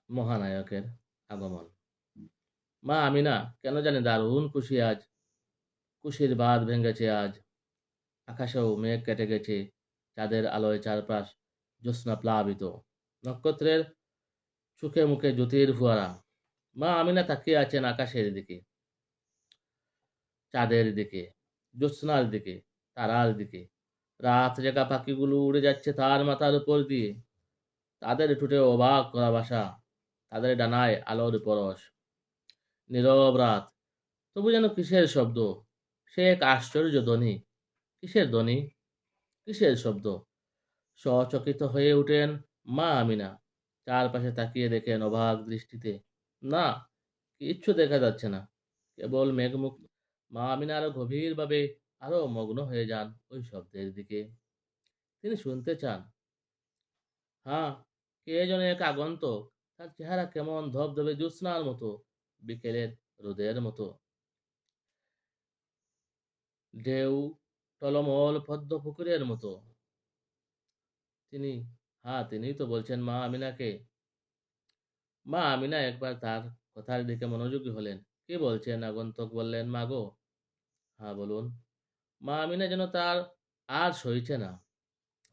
মহানায়কের আগমন। মা আমিনা কেন জানি দারুণ খুশি আজ। খুশির বাঁধ ভেঙেছে আজ। আকাশেও মেঘ কেটে গেছে। চাঁদের আলোয় চারপাশ জ্যোৎস্না প্লাবিত। নক্ষত্রের সুখে মুখে জ্যোতির ফোয়ারা। মা আমিনা তাকিয়ে আছেন আকাশের দিকে, চাঁদের দিকে, জ্যোৎস্নার দিকে, তারার দিকে। রাত জাগা পাখিগুলো উড়ে যাচ্ছে তার মাথার উপর দিয়ে। তাদের ঠোঁটে অবাক করা ভাষা, তাদের ডানায় আলোর পরশ। নীরব রাত, তবু যেন কিসের শব্দ। সে এক আশ্চর্য ধ্বনি। কিসের ধ্বনি? কিসের শব্দ? সচকিত হয়ে উঠেন মা আমিনা। চারপাশে তাকিয়ে দেখেন অবাক দৃষ্টিতে। না, কিচ্ছু দেখা যাচ্ছে না, কেবল মেঘমুক্ত। মা আমিনা আরো গভীরভাবে, আরো মগ্ন হয়ে যান ওই শব্দের দিকে। তিনি শুনতে চান। হ্যাঁ, কে যেন এক আগন্তুক। তার চেহারা কেমন ধবধবে জ্যোৎস্নার মতো, বিকেলের রোদের মতো। ঢেউ টলমল পদ্ম পুকুরের মতো। তিনি, হ্যাঁ তিনিই তো বলছেন মা আমিনাকে। মা আমিনা একবার তার কথার দিকে মনোযোগী হলেন। কি বলছেন? আগন্তুক বললেন, মা গো। হ্যাঁ বলুন। মা আমিনা যেন তার আর সইছে না।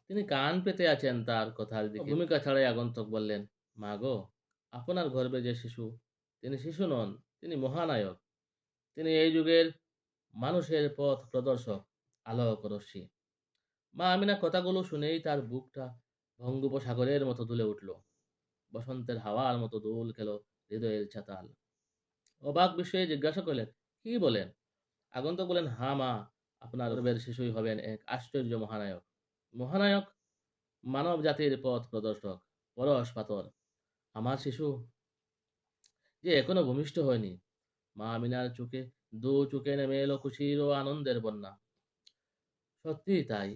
তিনি কান পেতে আছেন তার কথার দিকে। ভূমিকা ছাড়াই আগন্তুক বললেন, মা গো, আপনার গর্ভে যে শিশু, তিনি শিশু নন, তিনি মহানায়ক। তিনি এই যুগের মানুষের পথ প্রদর্শক, আলোক রশ্মি। মা আমিনা কথাগুলো শুনেই তার বুকটা বঙ্গোপসাগরের মতো দুলে উঠল। বসন্তের হাওয়ার মতো দোল খেল হৃদয়ের ছাতাল। অবাক বিষয়ে জিজ্ঞাসা করলেন, কি বলেন? আগন্তুক বলেন, হ্যাঁ মা, আপনার গর্ভের শিশুই হবেন এক আশ্চর্য মহানায়ক। মহানায়ক, মানব জাতির পথ প্রদর্শক, পরশ পাথর। আমার শিশু যে এখনো ভূমিষ্ঠ হয়নি। মা আমিনার চোখে, দু চোখে নেমে এলো খুশির ও আনন্দের বন্যা। সত্যিই তাই।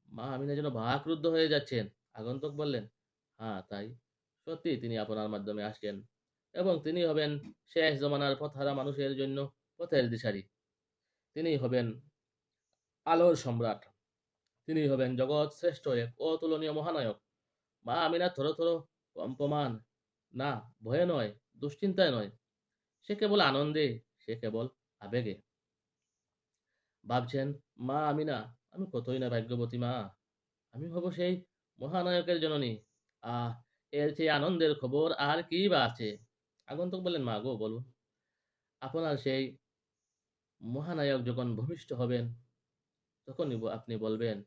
মা আমিনা যেন ভাবাক্রুদ্ধ হয়ে যাচ্ছেন। আগন্তুক বললেন, হ্যাঁ তাই, সত্যি তিনি আপনার মাধ্যমে আসছেন, এবং তিনি হবেন শেষ জমানার পথহারা মানুষের জন্য পথের দিশারি। তিনি হবেন আলোর সম্রাট। তিনি হবেন জগৎ শ্রেষ্ঠ এক অতুলনীয় মহানায়ক। মা আমিনা থরো থরো কম্পমান। না, ভয়ে নয়, দুশ্চিন্তায় নয়, সে কেবল আনন্দে, সে কেবল আবেগে। ভাবছেন, মা আমিনা, আমি কতই না ভাগ্যবতী মা। আমি হব সেই মহানায়কের জননী। আহ, এর চেয়ে আনন্দের খবর আর কি বা আছে? আগন্তুক বললেন, মা গো বলুন। আপনার সেই মহানায়ক যখন ভূমিষ্ঠ হবেন, তখনই আপনি বলবেন,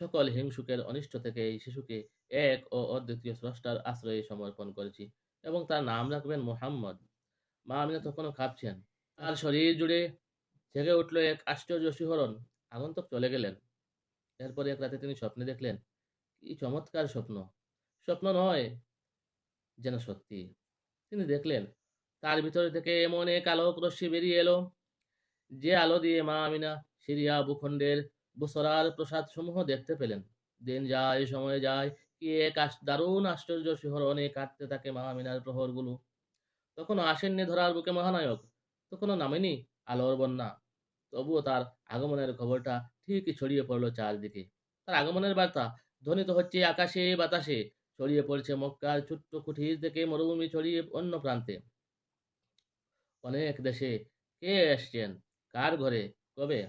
সকল হিংসুকের অনিষ্ট থেকে এই শিশুকে এক ও অদ্বিতীয় স্রষ্টার আশ্রয়ে সমর্পণ করেছি, এবং তার নাম রাখবেন মোহাম্মদ। মা আমিনা তখনও কাঁপছেন। তার শরীর জুড়ে জেগে উঠল এক আশ্চর্য শিহরণ। আগন্তুক চলে গেলেন। এরপরে এক রাতে তিনি স্বপ্নে দেখলেন। কি চমৎকার স্বপ্ন! স্বপ্ন নয়, যেন সত্যি। তিনি দেখলেন, তার ভিতর থেকে এমন এক আলোক রশ্মি বেরিয়ে এলো, যে আলো দিয়ে মা আমিনা সিরিয়া ভূখণ্ডের বুসরার প্রাসাদ সমূহ দেখতে পেলেন। দিন যায়, সময় যায়, কি এক দারুণ আশ্চর্য শিহরণে কাটতে থাকে মা আমিনার প্রহরগুলো। তখনও আসেননি ধরার বুকে মহানায়ক, তখনও নামেনি আলোর বন্যা। তবুও তার আগমনের খবরটা ঠিকই ছড়িয়ে পড়ল চারদিকে। তার আগমনের বার্তা ধ্বনিত হচ্ছে আকাশে বাতাসে, ছড়িয়ে পড়ছে মক্কার ছোট্ট কুঠির থেকে মরুভূমি ছড়িয়ে অন্য প্রান্তে। অনেক দেশে কে এসছেন, কার ঘরে, কবে?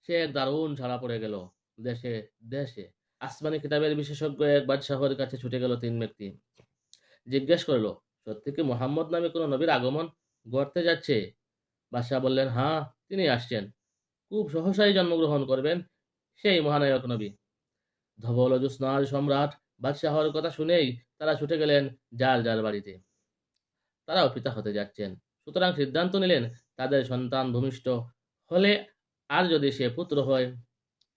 সে এক দারুণ ছাড়া পড়ে গেল দেশে দেশে। আসমানি কিতাবের বিশেষজ্ঞ এক বাদশাহর কাছে ছুটে গেল তিন ব্যক্তি। জিজ্ঞেস করলো, সত্যি কি মোহাম্মদ নামে কোনো নবীর আগমন ঘটতে যাচ্ছে? বাদশাহ বললেন, হ্যাঁ, তিনি আসছেন। খুব সহসাই জন্মগ্রহণ করবেন সেই মহানায়ক নবী। ধবল ও জ্যোৎস্নার সম্রাট বাদশাহর কথা শুনেই তারা ছুটে গেলেন যার যার বাড়িতে। তারাও পিতা হতে যাচ্ছেন। সুতরাং সিদ্ধান্ত নিলেন, তাদের সন্তান ভূমিষ্ঠ হলে, আর যদি সে পুত্র হয়,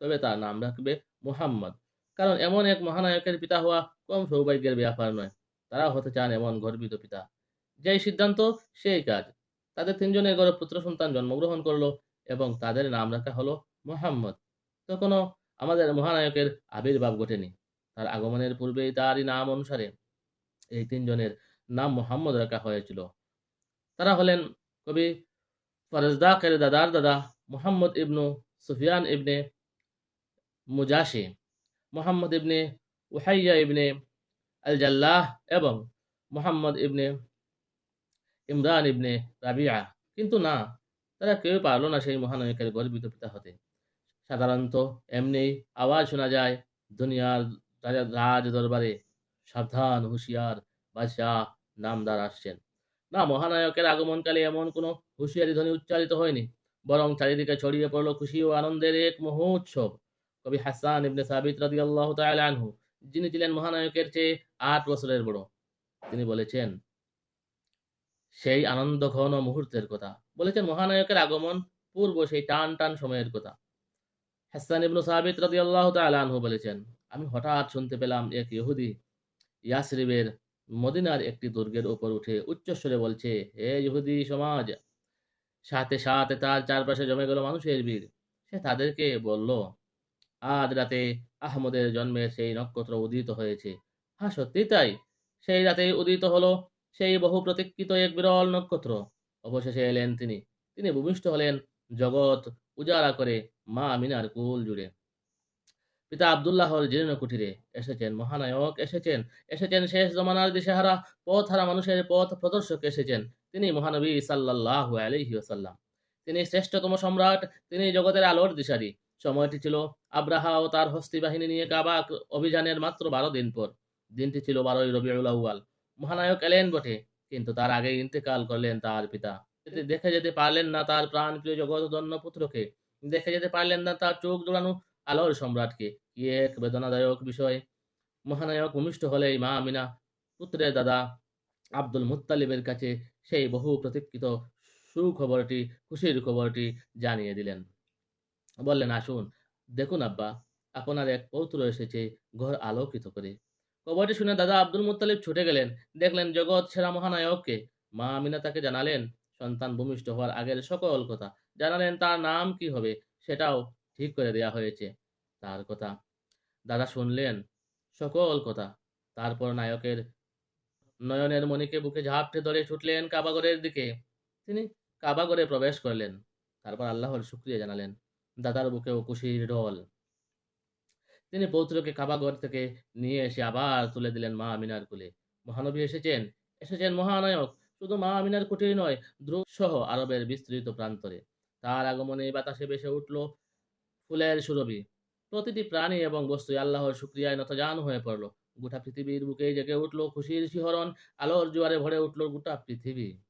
তবে তার নাম রাখবে মুহাম্মদ। কারণ এমন এক মহানায়কের পিতা হওয়া কম সৌভাগ্যের ব্যাপার নয়। তারাও হতে চান এমন গর্বিত পিতা। যেই সিদ্ধান্ত, সেই কাজ। তাদের তিনজনের ঘরে পুত্র সন্তান জন্মগ্রহণ করলো, এবং তাদের নাম রাখা হলো মুহাম্মদ। তখনও আমাদের মহানায়কের আবির্ভাব ঘটেনি। তার আগমনের পূর্বেই তারই নাম অনুসারে এই তিনজনের নাম মুহাম্মদ রাখা হয়েছিল। তারা হলেন কবি ফরজদাকের দাদার দাদা মুহাম্মদ ইবনু সুফিয়ান ইবনে মুজাশে, মোহাম্মদ ইবনে উহাইয়া ইবনে আল জাল্লাহ এবং মোহাম্মদ ইবনে ইমরান ইবনে রাবিয়া। কিন্তু না, তারা কেউ পারল না সেই মহানায়কের গর্বিত পিতা হতে। সাধারণত এমনি আওয়াজ শোনা যায় দুনিয়ার রাজ দরবারে, সাবধান, হুঁশিয়ার, বাদশাহ, নামদার আসছেন। না, মহানায়কের আগমনকালে এমন কোনো হুঁশিয়ারি ধ্বনি উচ্চারিত হয়নি, বরং চারিদিকে ছড়িয়ে পড়ল খুশি ও আনন্দের এক মহোৎসব। কবি হাসান ইবনে সাবিত রাদিয়াল্লাহু তাআলা আনহু, যিনি ছিলেন মহানায়কের চেয়ে 8 বছরের বড়, তিনি বলেছেন সেই আনন্দ ঘন মুহূর্তের কথা, বলেছেন মহানায়কের আগমন পূর্ব সেই টান টান সময়ের কথা। হাসান ইবনু সাবিত রাদিয়াল্লাহু তাআলা আনহু বলেছেন, আমি হঠাৎ শুনতে পেলাম এক ইহুদি ইয়াসরিবের মদিনার একটি দুর্গের উপর উঠে উচ্চস্বরে বলছে, হে ইহুদি সমাজ! সাথে সাথে তার চারপাশে জমে গেল মানুষের ভিড়। সে তাদেরকে বলল, আজ রাতে আহমদের জন্মের সেই নক্ষত্র উদিত হয়েছে। হ্যাঁ, সত্যি তাই। সেই রাতে উদিত হলো সেই বহু প্রতীক্ষিত এক বিরল নক্ষত্র। অবশেষে এলেন তিনি। তিনি ভূমিষ্ঠ হলেন জগৎ উজাড়া করে মা আমিনার কুল জুড়ে। পিতা আব্দুল্লাহর জীর্ণ কুটিরে এসেছেন মহানায়ক, এসেছেন শেষ জমানার দিশেহারা পথহারা মানুষের পথ প্রদর্শক, এসেছেন তিনি মহানবী সাল্লাল্লাহু আলাইহি ওয়াসাল্লাম। তিনি শ্রেষ্ঠতম সম্রাট, তিনি জগতের আলোর দিশারি। সময়টি ছিল আব্রাহা ও তার হস্তি বাহিনী নিয়ে কাবা অভিযানের মাত্র 12 দিন পর। দিনটি ছিল 12ই রবিউল আউয়াল। মহানায়ক এলেন বটে, কিন্তু তার আগেই ইন্তেকাল করলেন তার পিতা। দেখে যেতে পারলেন না তার প্রাণপ্রিয় জগৎধন্য পুত্রকে, দেখে যেতে পারলেন না তার চোখ জোড়ানো আলোর সম্রাটকে। কি এক বেদনাদায়ক বিষয়! মহানায়ক ভূমিষ্ঠ হলেই মা আমিনা পুত্রের দাদা আব্দুল মুত্তালিবের কাছে সেই বহু প্রতীক্ষিত সুখবরটি, খুশির খবরটি জানিয়ে দিলেন। বললেন, আসুন, দেখুন আব্বা, আপনার এক পৌত্র এসেছে ঘর আলোকিত করে। খবরটি শুনে দাদা আব্দুল মুত্তালিব ছুটে গেলেন, দেখলেন জগৎ সেরা মহানায়ককে। মা আমিনা তাকে জানালেন সন্তান ভূমিষ্ঠ হওয়ার আগের সকল কথা, জানালেন তার নাম কি হবে সেটাও ঠিক করে দেয়া হয়েছে। তার কথা দাদা শুনলেন, সকল কথা। তারপর নায়কের নয়নের মণিকে বুকে ঝাপটে ধরে ছুটলেন কাবাগরের দিকে। তিনি কাবাগরে প্রবেশ করলেন, তারপর আল্লাহর শুকরিয়া জানালেন। দাদার বুকেও খুশির ঢল। তিনি পৌত্রকে কাবাগর থেকে নিয়ে এসে আবার তুলে দিলেন মা আমিনার কোলে। মহানবী এসেছেন, এসেছেন মহানায়ক, শুধু মা আমিনার কুটির নয়, ধ্রুব সহ আরবের বিস্তৃত প্রান্তরে। তার আগমনে বাতাসে ভেসে উঠল ফুলের সুরভি। প্রতিটি প্রাণী এবং বস্তুই আল্লাহর শুকরিয়ায় নতজান হয়ে পড়ল। গোটা পৃথিবীর বুকেই জেগে উঠল খুশির শিহরণ। আলোর জোয়ারে ভরে উঠল গোটা পৃথিবী।